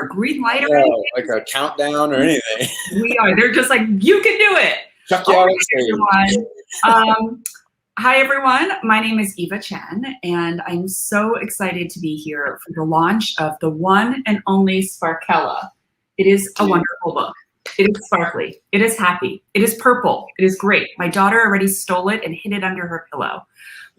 a green light or Yeah, anything. like a countdown or anything. We are. They're just like, you can do it. Chuck you All out right, on stage. everyone. Hi, everyone. My name is Eva Chen, and I'm so excited to be here for the launch of the one and only Sparkella. It is a wonderful book. It is sparkly. It is happy. It is purple. It is great. My daughter already stole it and hid it under her pillow.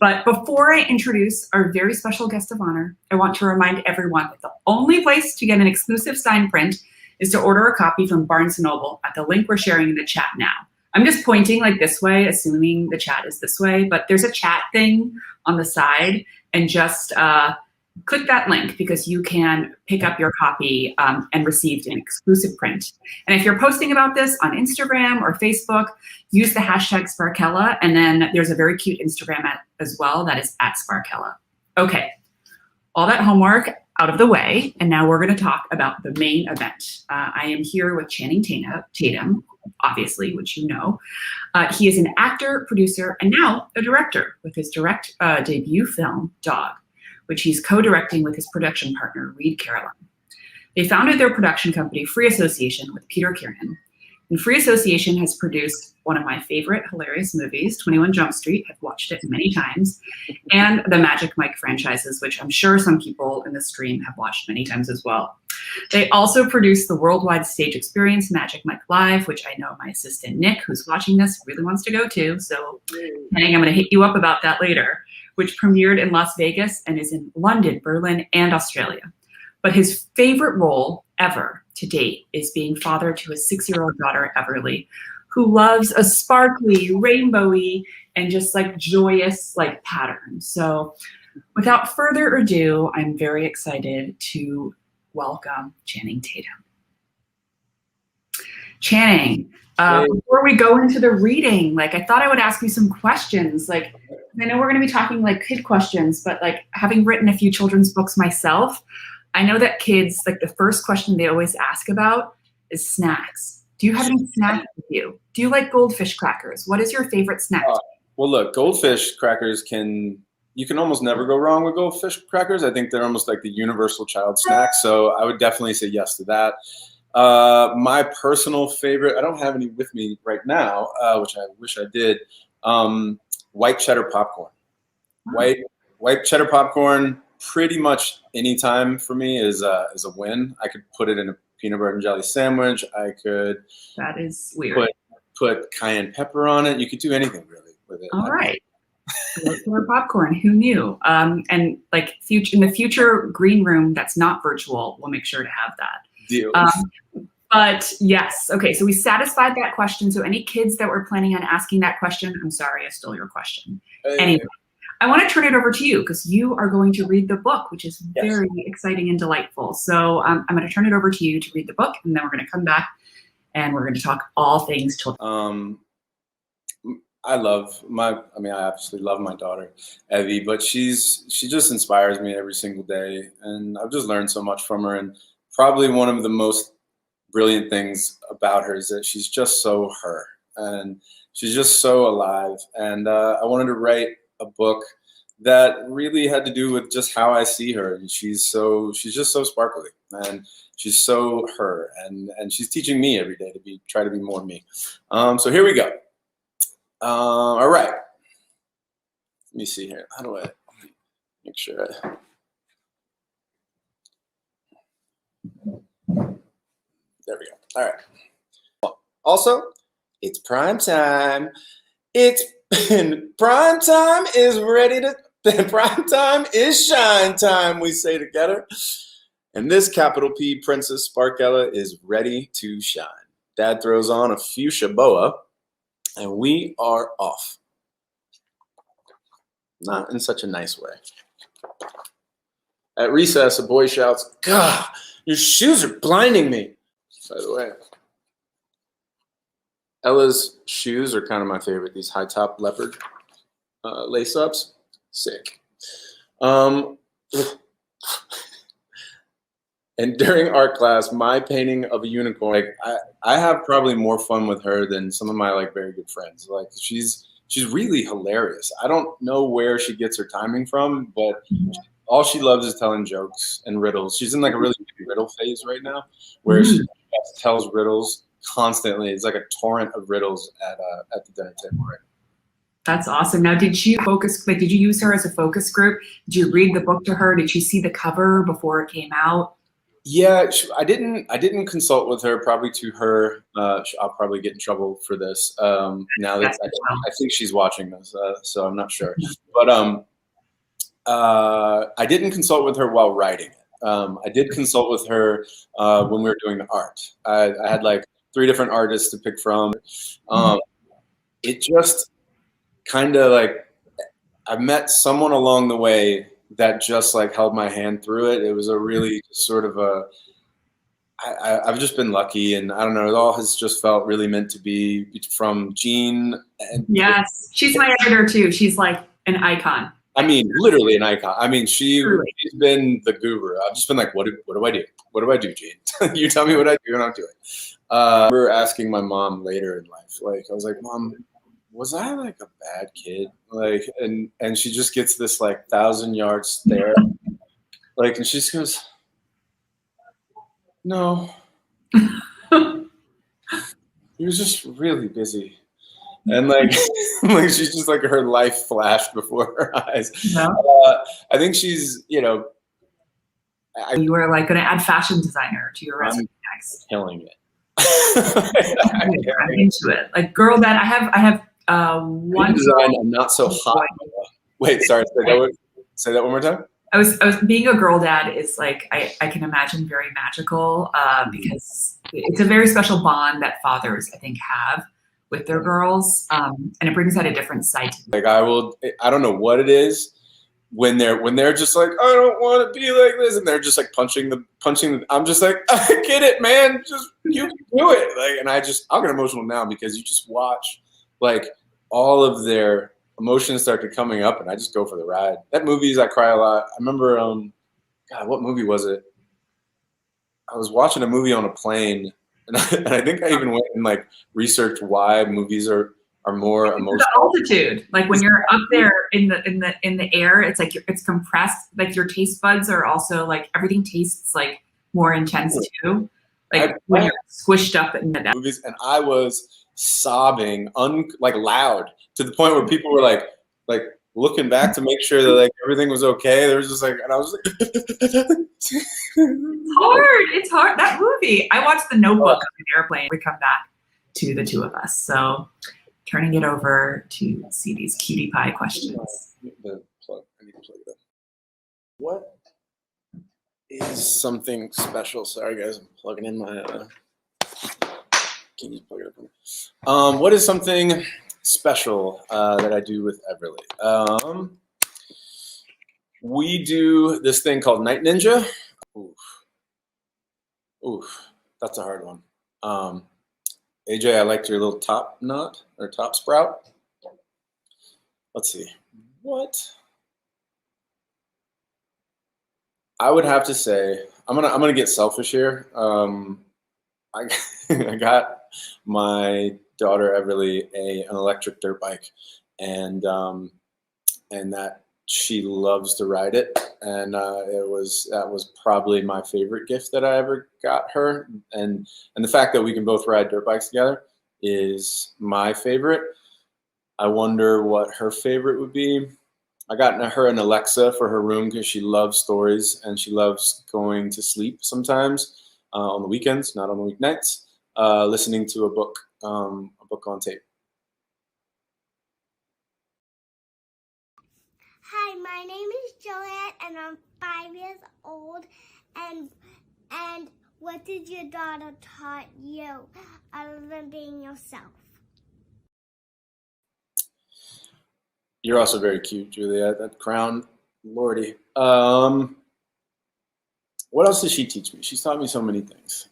But before I introduce our very special guest of honor, I want to remind everyone that the only place to get an exclusive signed print is to order a copy from Barnes & Noble at the link we're sharing in the chat now. I'm just pointing like this way, assuming the chat is this way, but there's a chat thing on the side, and just click that link because you can pick up your copy and receive an exclusive print. And if you're posting about this on Instagram or Facebook, use the hashtag Sparkella, and then there's a very cute Instagram as well that is @Sparkella. Okay, all that homework out of the way, and now we're going to talk about the main event. I am here with Channing Tatum, obviously, which you know. He is an actor, producer, and now a director with his direct debut film, Dog, which he's co-directing with his production partner, Reed Caroline. They founded their production company, Free Association, with Peter Kiernan. And Free Association has produced one of my favorite hilarious movies, 21 Jump Street. I've watched it many times. And the Magic Mike franchises, which I'm sure some people in the stream have watched many times as well. They also produced the worldwide stage experience, Magic Mike Live, which I know my assistant, Nick, who's watching this, really wants to go to. So Henning, I'm going to hit you up about that later, which premiered in Las Vegas and is in London, Berlin, and Australia. But his favorite role ever to date is being father to a 6-year-old daughter, Everly, who loves a sparkly, rainbowy, and just like joyous like pattern. So without further ado, I'm very excited to welcome Channing Tatum. Channing, before we go into the reading, like I thought I would ask you some questions. Like I know we're going to be talking like kid questions, but like having written a few children's books myself, I know that kids, like the first question they always ask about is snacks. Do you have any snacks with you? Do you like goldfish crackers? What is your favorite snack? Well, look, goldfish crackers you can almost never go wrong with goldfish crackers. I think they're almost like the universal child snack. So I would definitely say yes to that. My personal favorite, I don't have any with me right now, which I wish I did. White cheddar popcorn. White cheddar popcorn, pretty much any time for me is a win. I could put it in a peanut butter and jelly sandwich. I could. That is weird. Put cayenne pepper on it. You could do anything really with it. All right. White cheddar popcorn. Who knew? And like in the future green room that's not virtual, we'll make sure to have that. Deal. But yes, okay, so we satisfied that question. So any kids that were planning on asking that question, I'm sorry, I stole your question. Anyway, I want to turn it over to you because you are going to read the book, which is very exciting and delightful. So I'm going to turn it over to you to read the book, and then we're going to come back and we're going to talk all things children. I obviously love my daughter, Evie, but she just inspires me every single day, and I've just learned so much from her. And probably one of the most brilliant things about her is that she's just so her, and she's just so alive. And I wanted to write a book that really had to do with just how I see her. And she's just so sparkly, and she's so her, and she's teaching me every day to try to be more me. So here we go. All right. Let me see here. How do I make sure There we go. All right. Also, it's prime time. Prime time is prime time is shine time, we say together. And this capital P Princess Sparkella is ready to shine. Dad throws on a fuchsia boa, and we are off. Not in such a nice way. At recess, a boy shouts, "God, your shoes are blinding me." By the way, Ella's shoes are kind of my favorite. These high top leopard lace-ups, sick. And during art class, my painting of a unicorn, like I have probably more fun with her than some of my like very good friends. Like she's really hilarious. I don't know where she gets her timing from, but all she loves is telling jokes and riddles. She's in like a really big riddle phase right now, where she just tells riddles constantly. It's like a torrent of riddles at the dinner table right now. That's awesome. Now, did you use her as a focus group? Did you read the book to her? Did she see the cover before it came out? Yeah, I didn't consult with her. Probably to her, I'll probably get in trouble for this. Now that I think she's watching this, so I'm not sure. But I didn't consult with her while writing it. I did consult with her when we were doing the art. I had like 3 different artists to pick from. It just kind of like I met someone along the way that just like held my hand through it. It was a really sort of I've just been lucky, and I don't know, it all has just felt really meant to be from Jean. And yes, she's my editor too. She's like an icon. I mean, literally an icon. I mean, she's been the guru. I've just been like, what do I do? What do I do, Jean? You tell me what I do and I'll do it. I remember asking my mom later in life, like, I was like, Mom, was I like a bad kid? Like, and she just gets this like 1,000-yard stare. Like, and she just goes, no. He was just really busy. And like, like she's just like her life flashed before her eyes. Yeah. I think she's, you know, you were like going to add fashion designer to your resume next. Killing it. I'm into it. Like girl dad, I have one design. I'm not so hot. Wait, sorry. Say that one more time. I was being a girl dad is like I can imagine very magical because it's a very special bond that fathers I think have with their girls, and it brings out a different side to them. Like I don't know what it is when they're just like, I don't want to be like this, and they're just like punching the I'm just like, I get it, man, just you can do it. Like, and I'll get emotional now because you just watch like all of their emotions start to coming up, and I just go for the ride. That movie I cry a lot. I remember God, what movie was it? I was watching a movie on a plane, and I think I even went and like researched why movies are more emotional. The altitude, like when you're up there in the air, it's like it's compressed. Like your taste buds are also like everything tastes like more intense too. Like when you're squished up in the movies, and I was sobbing like loud to the point where people were like looking back to make sure that like everything was okay. There was just like, and I was like, It's hard. That movie. I watched The Notebook on an airplane. We come back to the two of us. So turning it over to see these cutie pie questions. I need to plug it up. What is something special? Sorry guys, I'm plugging in my can you plug it up? What is something special that I do with Everly? We do this thing called Night Ninja. Oof, that's a hard one. AJ, I liked your little top knot or top sprout. Let's see. What? I would have to say, I'm gonna get selfish here. I got my daughter Everly an electric dirt bike, and that she loves to ride it, and that was probably my favorite gift that I ever got her, and the fact that we can both ride dirt bikes together is my favorite. I wonder what her favorite would be. I got her an Alexa for her room because she loves stories and she loves going to sleep sometimes on the weekends, not on the weeknights, listening to a book on tape. Hi, my name is Joanne, and I'm 5 years old. And what did your daughter taught you other than being yourself? You're also very cute, Julia. That crown, lordy. What else did she teach me? She's taught me so many things.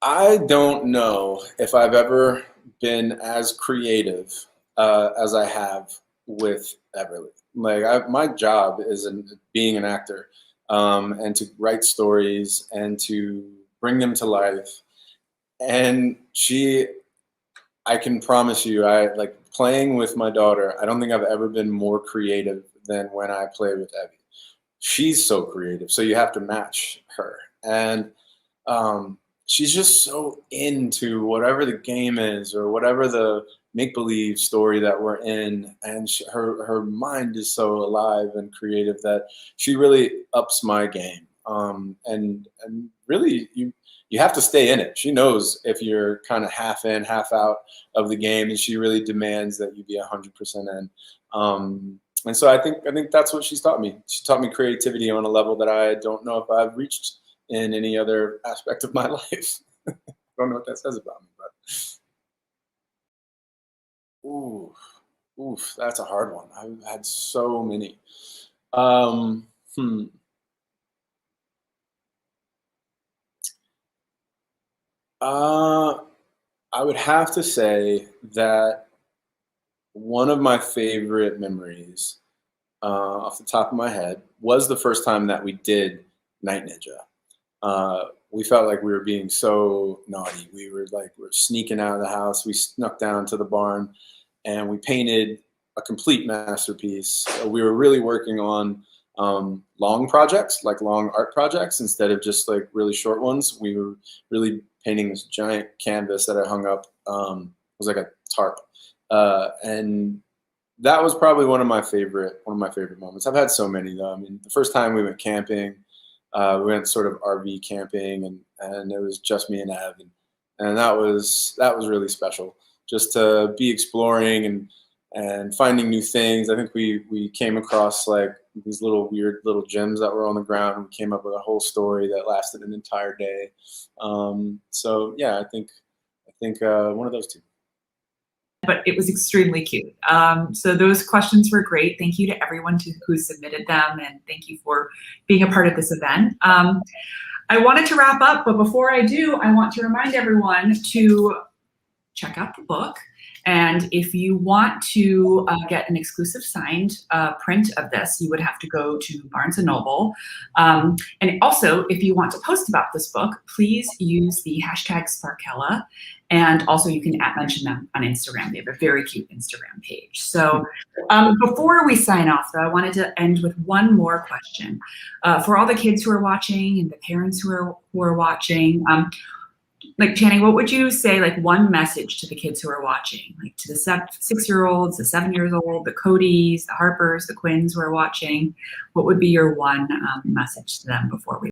I don't know if I've ever been as creative as I have with Everly. Like my job is being an actor, and to write stories and to bring them to life. And she I can promise you, I like playing with my daughter. I don't think I've ever been more creative than when I play with Evie. She's so creative, so you have to match her. And she's just so into whatever the game is or whatever the make believe story that we're in, and her mind is so alive and creative that she really ups my game. And really, you have to stay in it. She knows if you're kind of half in, half out of the game, and she really demands that you be 100% in. And so I think that's what she's taught me. She taught me creativity on a level that I don't know if I've reached in any other aspect of my life. I don't know what that says about me, but oof, that's a hard one. I've had so many. Um, hmm. uh, I would have to say that one of my favorite memories, off the top of my head, was the first time that we did Night Ninja. We felt like we were being so naughty. We were sneaking out of the house. We snuck down to the barn, and we painted a complete masterpiece. We were really working on long projects, like long art projects, instead of just like really short ones. We were really painting this giant canvas that I hung up. It was like a tarp, and that was probably one of my favorite moments. I've had so many though. I mean, the first time we went camping, we went sort of RV camping, and it was just me and Ev, and that was really special. Just to be exploring and finding new things. I think we came across like these little weird little gems that were on the ground, and we came up with a whole story that lasted an entire day. So yeah, I think one of those two. But it was extremely cute. So those questions were great. Thank you to everyone who submitted them, and thank you for being a part of this event. I wanted to wrap up, but before I do, I want to remind everyone to check out the book. And if you want to get an exclusive signed print of this, you would have to go to Barnes & Noble. And also, if you want to post about this book, please use the hashtag Sparkella. And also you can mention them on Instagram. They have a very cute Instagram page. So before we sign off though, I wanted to end with one more question. For all the kids who are watching and the parents who are watching, like Channing, what would you say, like one message to the kids who are watching, like to the 6-year-olds, the 7-years-old, the Codys, the Harpers, the Quins who are watching? What would be your one message to them before we